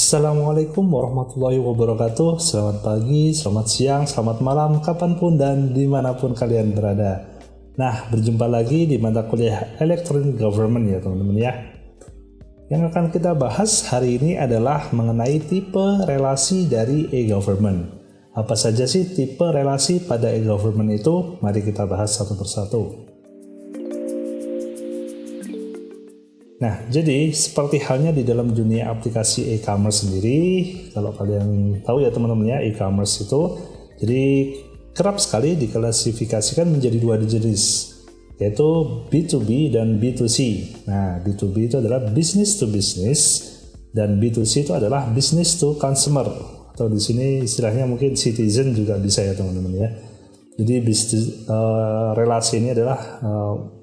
Assalamualaikum warahmatullahi wabarakatuh. Selamat pagi, selamat siang, selamat malam, kapanpun dan dimanapun kalian berada. Nah, berjumpa lagi di mata kuliah Electronic Government ya teman-teman ya. Yang akan kita bahas hari ini adalah mengenai tipe relasi dari e-government. Apa saja sih tipe relasi pada e-government itu? Mari kita bahas satu persatu. Nah, jadi seperti halnya di dalam dunia aplikasi e-commerce sendiri, kalau kalian tahu ya teman-teman ya, e-commerce itu jadi kerap sekali diklasifikasikan menjadi dua jenis, yaitu B2B dan B2C. Nah, B2B itu adalah business to business dan B2C itu adalah business to consumer, atau di sini istilahnya mungkin citizen juga bisa ya teman-teman ya. Jadi relasi ini adalah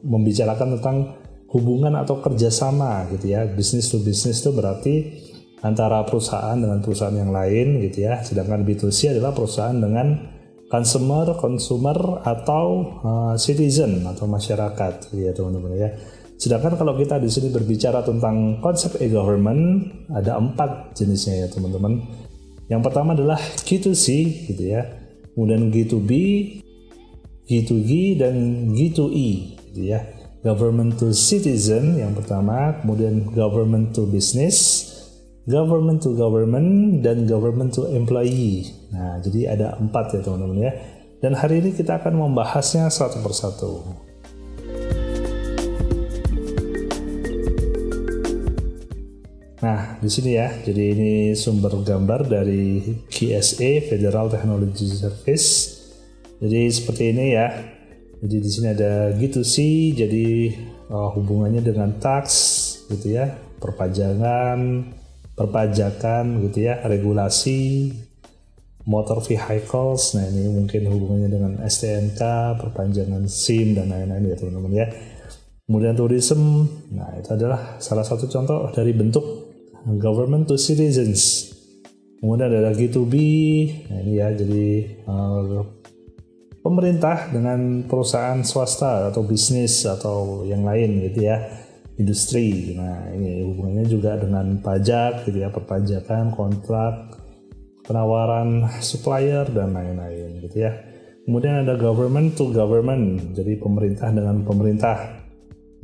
membicarakan tentang hubungan atau kerjasama gitu ya. Business to business itu berarti antara perusahaan dengan perusahaan yang lain gitu ya. Sedangkan B2C adalah perusahaan dengan consumer atau citizen atau masyarakat gitu ya teman-teman ya. Sedangkan kalau kita di sini berbicara tentang konsep e-government, ada 4 jenisnya ya teman-teman. Yang pertama adalah G2C gitu ya. Kemudian G2B, G2G dan G2E gitu ya. Government to citizen yang pertama, kemudian government to business, government to government, dan government to employee. Nah, jadi ada 4 ya teman-teman ya. Dan hari ini kita akan membahasnya satu persatu. Nah, di sini ya. Jadi ini sumber gambar dari GSA Federal Technology Service. Jadi seperti ini ya. Jadi di sini ada G2C, jadi hubungannya dengan tax gitu ya, perpajakan gitu ya, regulasi, motor vehicles. Nah, ini mungkin hubungannya dengan STNK, perpanjangan SIM dan lain-lain ya teman-teman ya. Kemudian tourism, nah itu adalah salah satu contoh dari bentuk government to citizens. Kemudian ada G2B, nah ini ya, jadi pemerintah dengan perusahaan swasta atau bisnis atau yang lain gitu ya, industri. Nah, ini hubungannya juga dengan pajak gitu ya, perpajakan, kontrak, penawaran supplier dan lain-lain gitu ya. Kemudian ada government to government, jadi pemerintah dengan pemerintah.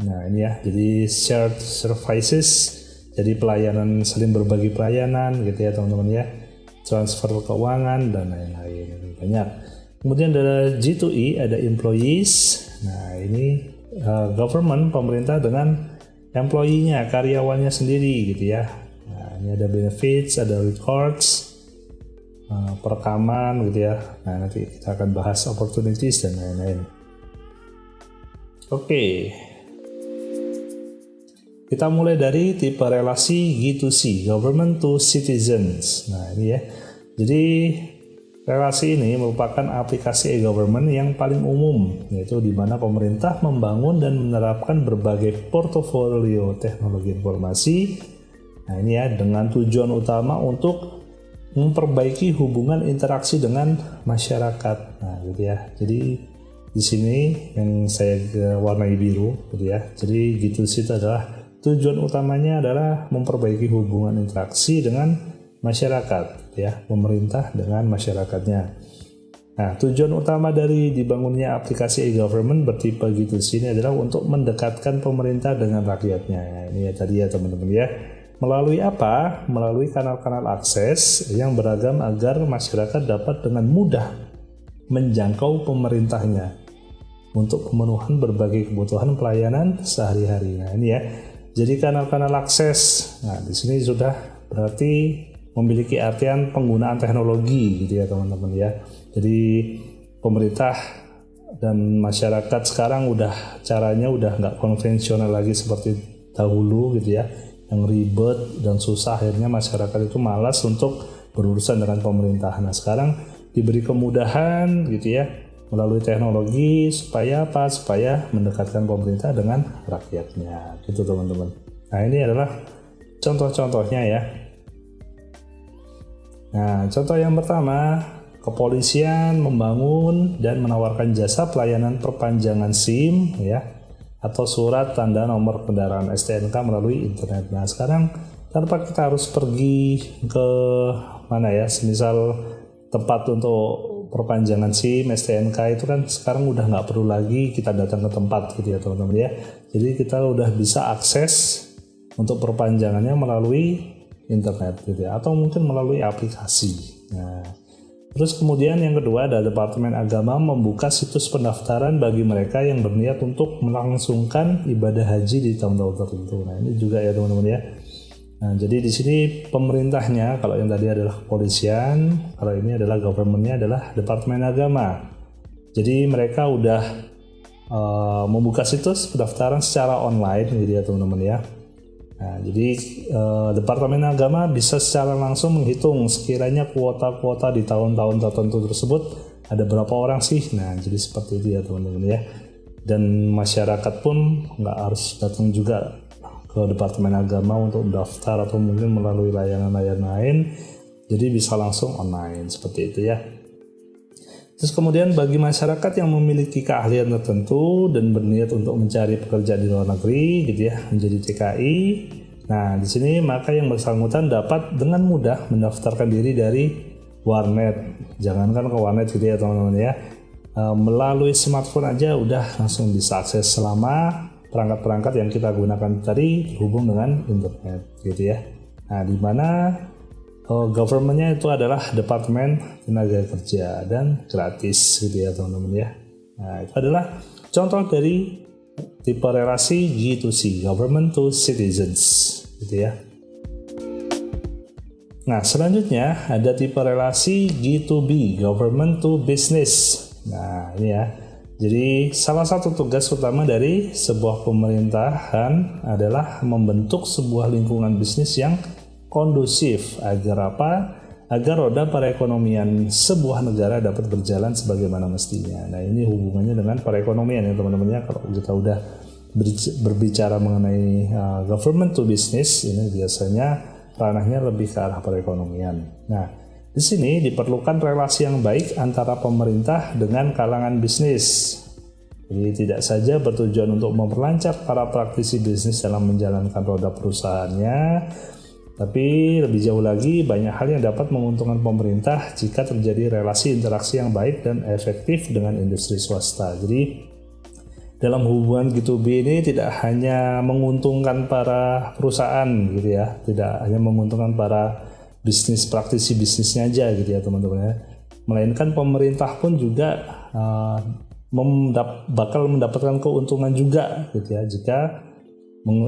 Nah, ini ya, jadi shared services, jadi pelayanan, saling berbagi pelayanan gitu ya teman-teman ya, transfer keuangan dan lain-lain, banyak. Kemudian ada G2E, ada employees. Nah, ini government, pemerintah dengan employee-nya, karyawannya sendiri gitu ya. Nah, ini ada benefits, ada records, perekaman gitu ya. Nah, nanti kita akan bahas opportunities dan lain-lain. Oke. Kita mulai dari tipe relasi G2C, government to citizens. Nah, ini ya. Jadi relasi ini merupakan aplikasi e-government yang paling umum, yaitu di mana pemerintah membangun dan menerapkan berbagai portofolio teknologi informasi. Nah, ini ya, dengan tujuan utama untuk memperbaiki hubungan interaksi dengan masyarakat. Nah, gitu ya. Jadi di sini yang saya warnai biru, gitu ya. Jadi G2C itu adalah tujuan utamanya adalah memperbaiki hubungan interaksi dengan masyarakat ya, pemerintah dengan masyarakatnya. Nah, tujuan utama dari dibangunnya aplikasi e-government bertipe G2C ini adalah untuk mendekatkan pemerintah dengan rakyatnya. Ya, ini ya tadi ya teman-teman ya. Melalui apa? Melalui kanal-kanal akses yang beragam agar masyarakat dapat dengan mudah menjangkau pemerintahnya untuk pemenuhan berbagai kebutuhan pelayanan sehari-hari. Nah, ini ya. Jadi kanal-kanal akses. Nah, di sini sudah berarti memiliki artian penggunaan teknologi gitu ya teman-teman ya. Jadi pemerintah dan masyarakat sekarang caranya udah nggak konvensional lagi seperti dahulu gitu ya, yang ribet dan susah, akhirnya masyarakat itu malas untuk berurusan dengan pemerintah. Nah, sekarang diberi kemudahan gitu ya melalui teknologi supaya apa? Supaya mendekatkan pemerintah dengan rakyatnya gitu teman-teman. Nah, ini adalah contoh-contohnya ya. Nah, contoh yang pertama, kepolisian membangun dan menawarkan jasa pelayanan perpanjangan SIM ya, atau surat tanda nomor kendaraan STNK melalui internet. Nah, sekarang tanpa kita harus pergi ke mana ya, semisal tempat untuk perpanjangan SIM, STNK itu kan sekarang udah nggak perlu lagi kita datang ke tempat gitu ya teman-teman ya. Jadi kita udah bisa akses untuk perpanjangannya melalui internet gitu ya, atau mungkin melalui aplikasi. Nah, terus kemudian yang kedua ada Departemen Agama membuka situs pendaftaran bagi mereka yang berniat untuk melangsungkan ibadah haji di tahun-tahun tertentu. Nah ini juga ya teman-teman ya. Nah, jadi di sini pemerintahnya, kalau yang tadi adalah kepolisian, kalau ini adalah government-nya adalah Departemen Agama. Jadi mereka udah membuka situs pendaftaran secara online gitu ya teman-teman ya. Nah, jadi Departemen Agama bisa secara langsung menghitung sekiranya kuota-kuota di tahun-tahun tertentu tersebut ada berapa orang sih. Nah, jadi seperti itu ya teman-teman ya. Dan masyarakat pun nggak harus datang juga ke Departemen Agama untuk daftar atau mungkin melalui layanan-layanan lain, jadi bisa langsung online seperti itu ya. Terus kemudian bagi masyarakat yang memiliki keahlian tertentu dan berniat untuk mencari pekerjaan di luar negeri gitu ya, menjadi TKI. Nah di sini maka yang bersangkutan dapat dengan mudah mendaftarkan diri dari warnet, jangankan ke warnet gitu ya teman-teman ya, melalui smartphone aja udah langsung bisa akses selama perangkat-perangkat yang kita gunakan tadi terhubung dengan internet gitu ya. Nah di mana government-nya itu adalah Departemen Tenaga Kerja dan gratis gitu ya teman-teman ya. Nah itu adalah contoh dari tipe relasi G2C, Government to Citizens gitu ya. Nah selanjutnya ada tipe relasi G2B, Government to Business. Nah ini ya. Jadi salah satu tugas utama dari sebuah pemerintahan adalah membentuk sebuah lingkungan bisnis yang kondusif agar apa? Agar roda perekonomian sebuah negara dapat berjalan sebagaimana mestinya. Nah ini hubungannya dengan perekonomian ya teman-teman ya. Kalau kita udah berbicara mengenai government to business, ini biasanya ranahnya lebih ke arah perekonomian. Nah di sini diperlukan relasi yang baik antara pemerintah dengan kalangan bisnis. Jadi tidak saja bertujuan untuk memperlancar para praktisi bisnis dalam menjalankan roda perusahaannya, tapi lebih jauh lagi banyak hal yang dapat menguntungkan pemerintah jika terjadi relasi interaksi yang baik dan efektif dengan industri swasta. Jadi dalam hubungan G2B ini tidak hanya menguntungkan para perusahaan gitu ya, tidak hanya menguntungkan para bisnis praktisi bisnisnya aja gitu ya teman-teman ya, melainkan pemerintah pun juga bakal mendapatkan keuntungan juga gitu ya jika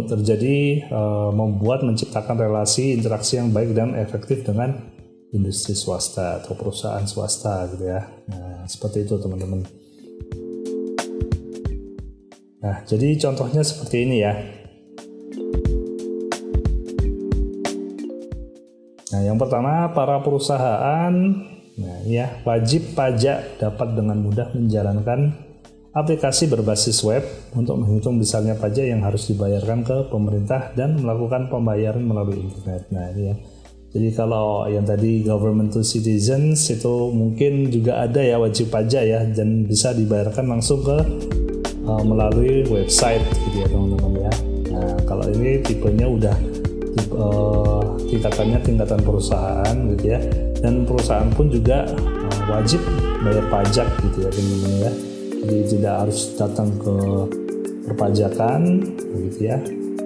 terjadi menciptakan relasi interaksi yang baik dan efektif dengan industri swasta atau perusahaan swasta gitu ya. Nah seperti itu teman-teman. Nah jadi contohnya seperti ini ya. Nah, yang pertama para perusahaan wajib pajak dapat dengan mudah menjalankan aplikasi berbasis web untuk menghitung besarnya pajak yang harus dibayarkan ke pemerintah dan melakukan pembayaran melalui internet. Nah, ini ya. Jadi kalau yang tadi government to citizens itu mungkin juga ada ya wajib pajak ya, dan bisa dibayarkan langsung ke melalui website gitu ya teman-teman ya. Nah, kalau ini tipenya udah tingkatan perusahaan gitu ya, dan perusahaan pun juga wajib bayar pajak gitu ya teman-teman ya. Jadi tidak harus datang ke perpajakan gitu ya,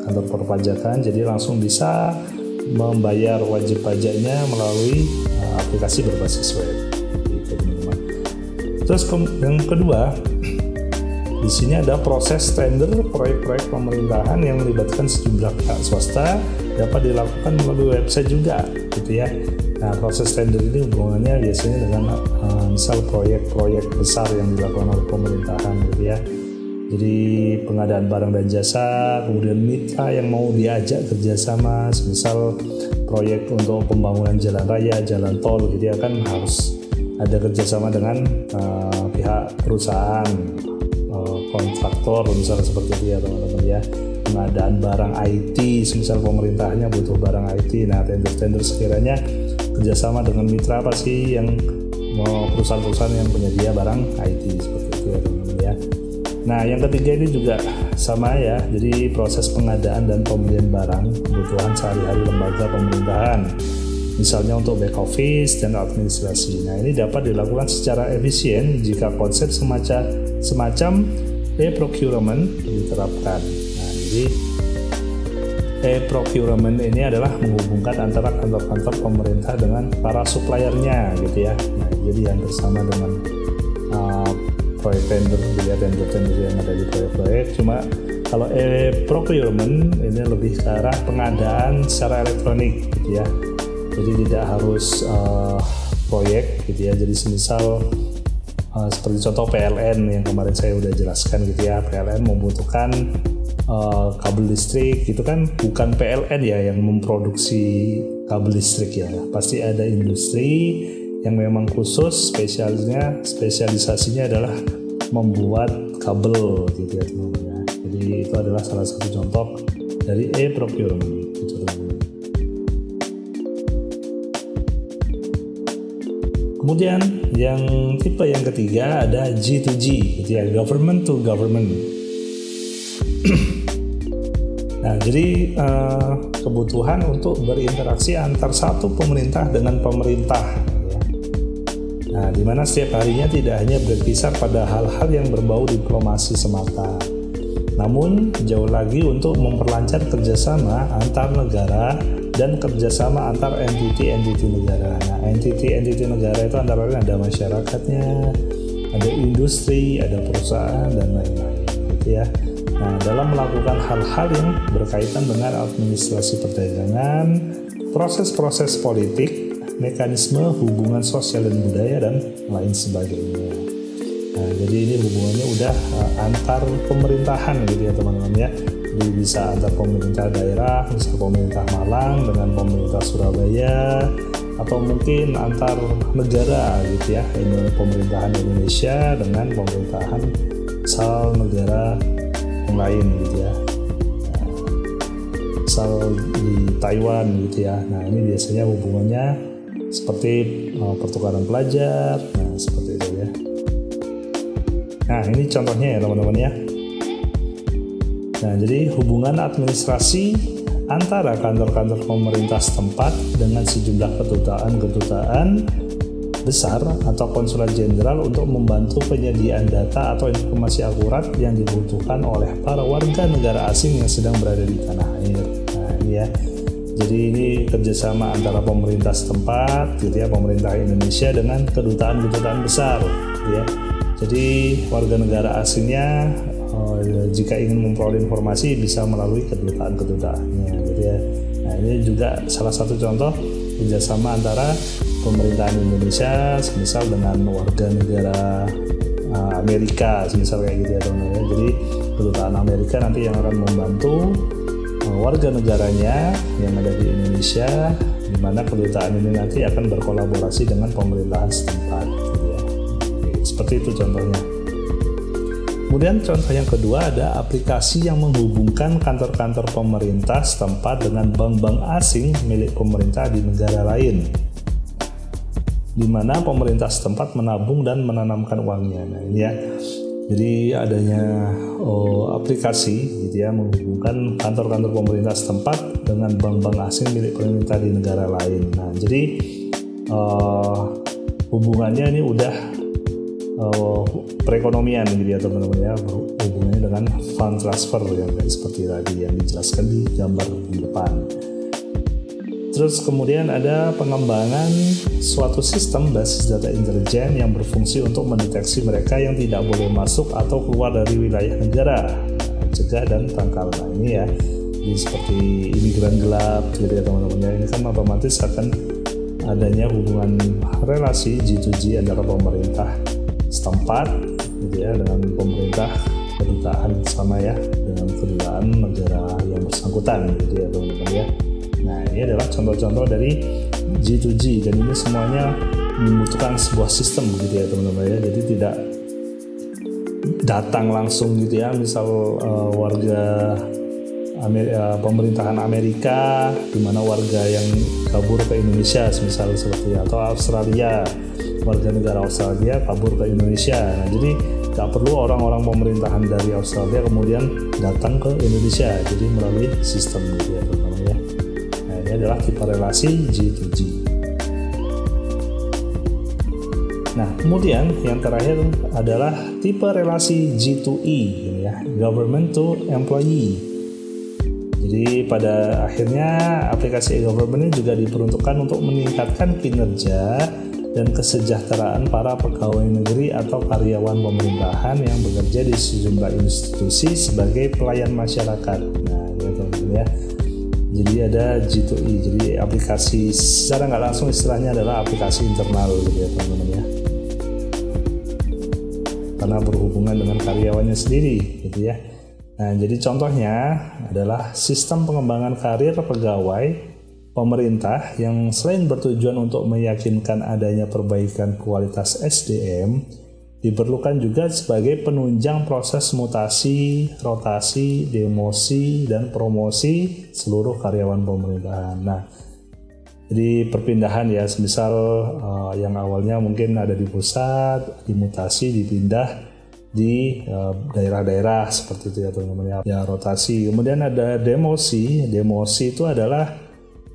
kantor perpajakan, jadi langsung bisa membayar wajib pajaknya melalui aplikasi berbasis web gitu teman-teman. Terus yang kedua, di sini ada proses tender proyek-proyek pemerintahan yang melibatkan sejumlah pihak swasta dapat dilakukan melalui website juga gitu ya. Nah proses tender ini hubungannya biasanya dengan misal proyek-proyek besar yang dilakukan oleh pemerintahan gitu ya. Jadi pengadaan barang dan jasa, kemudian mitra yang mau diajak kerjasama, misal proyek untuk pembangunan jalan raya, jalan tol gitu ya, kan harus ada kerjasama dengan pihak perusahaan, kontraktor misalnya seperti itu ya teman-teman ya. Pengadaan barang IT, misal pemerintahnya butuh barang IT, nah tender-tender sekiranya kerjasama dengan mitra apa sih yang perusahaan-perusahaan yang penyedia barang IT seperti itu ya teman-teman ya. Nah, yang ketiga ini juga sama ya, jadi proses pengadaan dan pembelian barang kebutuhan sehari-hari lembaga pemerintahan, misalnya untuk back office dan administrasi. Nah, ini dapat dilakukan secara efisien jika konsep semacam e-procurement diterapkan. Nah, jadi e-procurement ini adalah menghubungkan antara kantor-kantor pemerintah dengan para suppliernya gitu ya. Nah, jadi yang bersama dengan proyek tender, gitu ya, tender yang ada di proyek-proyek. Cuma kalau e-procurement ini lebih ke arah pengadaan secara elektronik gitu ya. Jadi tidak harus proyek gitu ya. Jadi semisal seperti contoh PLN yang kemarin saya udah jelaskan gitu ya. PLN membutuhkan kabel listrik gitu kan, bukan PLN ya yang memproduksi kabel listrik ya. Pasti ada industri yang memang khusus spesialisasinya adalah membuat kabel gitu ya teman-teman. Jadi itu adalah salah satu contoh dari e-procurement gitu teman-teman. Kemudian yang tipe yang ketiga ada G2G gitu ya, government to government. Nah, jadi kebutuhan untuk berinteraksi antar satu pemerintah dengan pemerintah ya. Nah, di mana setiap harinya tidak hanya berkisar pada hal-hal yang berbau diplomasi semata, namun jauh lagi untuk memperlancar kerjasama antar negara dan kerjasama antar entiti negara. Nah, entiti negara itu antara lain ada masyarakatnya, ada industri, ada perusahaan dan lain-lain gitu ya. Nah, dalam melakukan hal-hal yang berkaitan dengan administrasi perdagangan, proses-proses politik, mekanisme hubungan sosial dan budaya dan lain sebagainya. Nah, jadi ini hubungannya udah antar pemerintahan gitu ya teman-teman ya. Jadi bisa antar pemerintah daerah, misal pemerintah Malang dengan pemerintah Surabaya, atau mungkin antar negara gitu ya, ini pemerintahan Indonesia dengan pemerintahan asal negara yang lain gitu ya, asal di Taiwan gitu ya. Nah, ini biasanya hubungannya seperti pertukaran pelajar, nah seperti itu ya. Nah, ini contohnya ya teman-teman ya. Nah, jadi hubungan administrasi antara kantor-kantor pemerintah setempat dengan sejumlah kedutaan besar atau konsulat jenderal untuk membantu penyediaan data atau informasi akurat yang dibutuhkan oleh para warga negara asing yang sedang berada di tanah air. Nah, ini ya. Jadi ini kerjasama antara pemerintah setempat, gitu ya, pemerintah Indonesia dengan kedutaan besar, gitu ya. Jadi warga negara asingnya jika ingin memperoleh informasi bisa melalui kedutaan-kedutaannya, gitu ya. Nah, ini juga salah satu contoh kerjasama antara pemerintahan Indonesia semisal dengan warga negara Amerika, semisal kayak gitu ya teman-teman. Jadi kedutaan Amerika nanti yang akan membantu warga negaranya yang ada di Indonesia, di mana kedutaan ini nanti akan berkolaborasi dengan pemerintahan setempat, gitu ya. Seperti itu contohnya. Kemudian contoh yang kedua ada aplikasi yang menghubungkan kantor-kantor pemerintah setempat dengan bank-bank asing milik pemerintah di negara lain, di mana pemerintah setempat menabung dan menanamkan uangnya. Nah, ini ya. Jadi adanya aplikasi gitu ya, menghubungkan kantor-kantor pemerintah setempat dengan bank-bank asing milik pemerintah di negara lain. Nah, jadi hubungannya ini udah perekonomian gitu ya teman-teman ya, hubungannya dengan fund transfer yang seperti tadi yang dijelaskan di gambar di depan. Terus kemudian ada pengembangan suatu sistem basis data intelijen yang berfungsi untuk mendeteksi mereka yang tidak boleh masuk atau keluar dari wilayah negara, cegah dan tangkal. Nah, ini ya, jadi seperti imigran gelap gitu ya teman-teman ya. Ini kan otomatis akan adanya hubungan relasi G2G antara pemerintah setempat gitu ya dengan pemerintah kedutaan sama ya, dengan kedutaan negara yang bersangkutan gitu ya teman-teman ya. Nah, ini adalah contoh-contoh dari G2G dan ini semuanya membutuhkan sebuah sistem gitu ya teman-teman ya. Jadi tidak datang langsung gitu ya, misal warga pemerintahan Amerika di mana warga yang kabur ke Indonesia misal seperti, atau Australia warga negara Australia kabur ke Indonesia. Nah, jadi nggak perlu orang-orang pemerintahan dari Australia kemudian datang ke Indonesia, jadi melalui sistem gitu ya teman-teman ya. Nah, ini adalah tipe relasi G2G. Nah, kemudian yang terakhir adalah tipe relasi G2E gitu ya, government to employee. Jadi pada akhirnya aplikasi e-government ini juga diperuntukkan untuk meningkatkan kinerja dan kesejahteraan para pegawai negeri atau karyawan pemerintahan yang bekerja di sejumlah institusi sebagai pelayan masyarakat. Nah, gitu ya. Jadi ada G2E, jadi aplikasi secara nggak langsung istilahnya adalah aplikasi internal gitu ya teman-teman ya. Karena berhubungan dengan karyawannya sendiri gitu ya. Nah, jadi contohnya adalah sistem pengembangan karir pegawai pemerintah yang selain bertujuan untuk meyakinkan adanya perbaikan kualitas SDM, diperlukan juga sebagai penunjang proses mutasi, rotasi, demosi, dan promosi seluruh karyawan pemerintahan. Nah, jadi perpindahan ya, semisal yang awalnya mungkin ada di pusat, dimutasi, dipindah di daerah-daerah seperti itu ya teman-teman ya, rotasi. Kemudian ada demosi itu adalah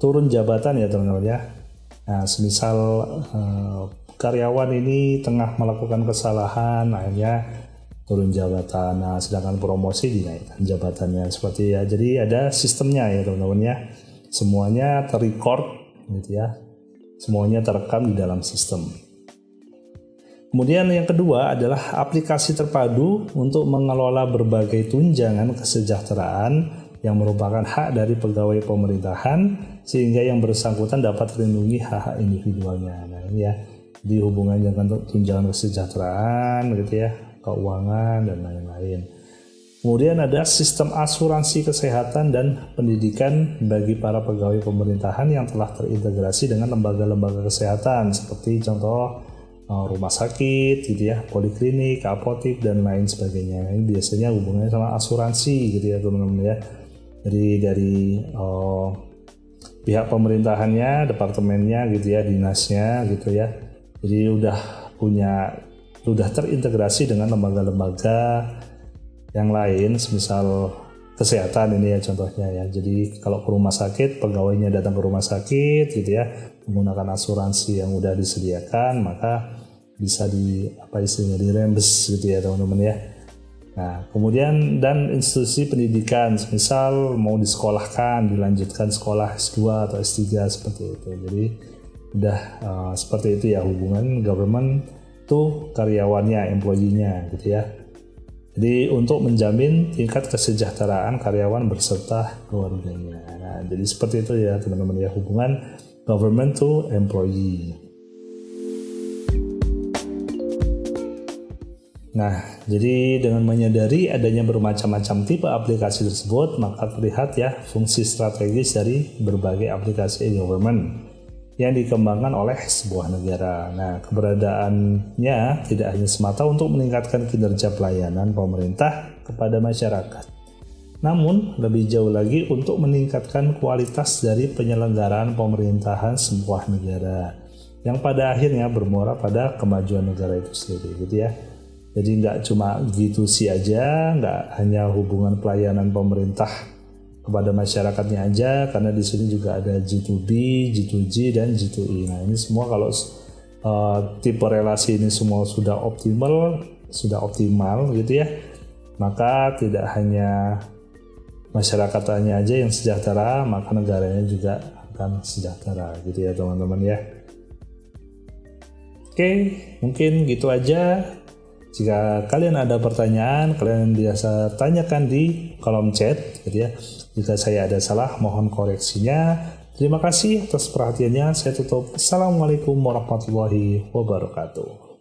turun jabatan ya teman-teman ya. Nah, semisal karyawan ini tengah melakukan kesalahan, akhirnya turun jabatan. Nah, sedangkan promosi dinaikkan jabatannya seperti ya. Jadi ada sistemnya ya teman-teman ya. Semuanya terrecord gitu ya. Semuanya terekam di dalam sistem. Kemudian yang kedua adalah aplikasi terpadu untuk mengelola berbagai tunjangan kesejahteraan yang merupakan hak dari pegawai pemerintahan sehingga yang bersangkutan dapat terlindungi hak-hak individualnya. Nah, ini ya, di hubungan dengan tunjangan kesejahteraan gitu ya, keuangan dan lain-lain. Kemudian ada sistem asuransi kesehatan dan pendidikan bagi para pegawai pemerintahan yang telah terintegrasi dengan lembaga-lembaga kesehatan seperti contoh rumah sakit gitu ya, poliklinik, apotek dan lain sebagainya. Ini biasanya hubungannya sama asuransi gitu ya teman-teman ya. Jadi dari pihak pemerintahannya, departemennya gitu ya, dinasnya gitu ya. Jadi udah terintegrasi dengan lembaga-lembaga yang lain, semisal kesehatan ini ya contohnya ya. Jadi kalau ke rumah sakit, pegawainya datang ke rumah sakit gitu ya, menggunakan asuransi yang udah disediakan, maka bisa dirembes gitu ya teman-teman ya. Nah, kemudian dan institusi pendidikan, misal mau disekolahkan, dilanjutkan sekolah S2 atau S3 seperti itu. Jadi udah seperti itu ya hubungan government tuh karyawannya, employee-nya gitu ya. Jadi untuk menjamin tingkat kesejahteraan karyawan berserta keluarganya. Nah, jadi seperti itu ya teman-teman ya hubungan government to employee. Nah, jadi dengan menyadari adanya bermacam-macam tipe aplikasi tersebut, maka terlihat ya fungsi strategis dari berbagai aplikasi e-government yang dikembangkan oleh sebuah negara. Nah, keberadaannya tidak hanya semata untuk meningkatkan kinerja pelayanan pemerintah kepada masyarakat, namun lebih jauh lagi untuk meningkatkan kualitas dari penyelenggaraan pemerintahan sebuah negara yang pada akhirnya bermuara pada kemajuan negara itu sendiri gitu ya. Jadi nggak cuma G2C aja, nggak hanya hubungan pelayanan pemerintah kepada masyarakatnya aja, karena di sini juga ada G2B, G2G, dan G2E. Nah, ini semua kalau tipe relasi ini semua sudah optimal gitu ya, maka tidak hanya masyarakatnya aja yang sejahtera, maka negaranya juga akan sejahtera gitu ya teman-teman ya. Oke, mungkin gitu aja. Jika kalian ada pertanyaan, kalian biasa tanyakan di kolom chat gitu ya. Jika saya ada salah, mohon koreksinya. Terima kasih atas perhatiannya. Saya tutup. Assalamualaikum warahmatullahi wabarakatuh.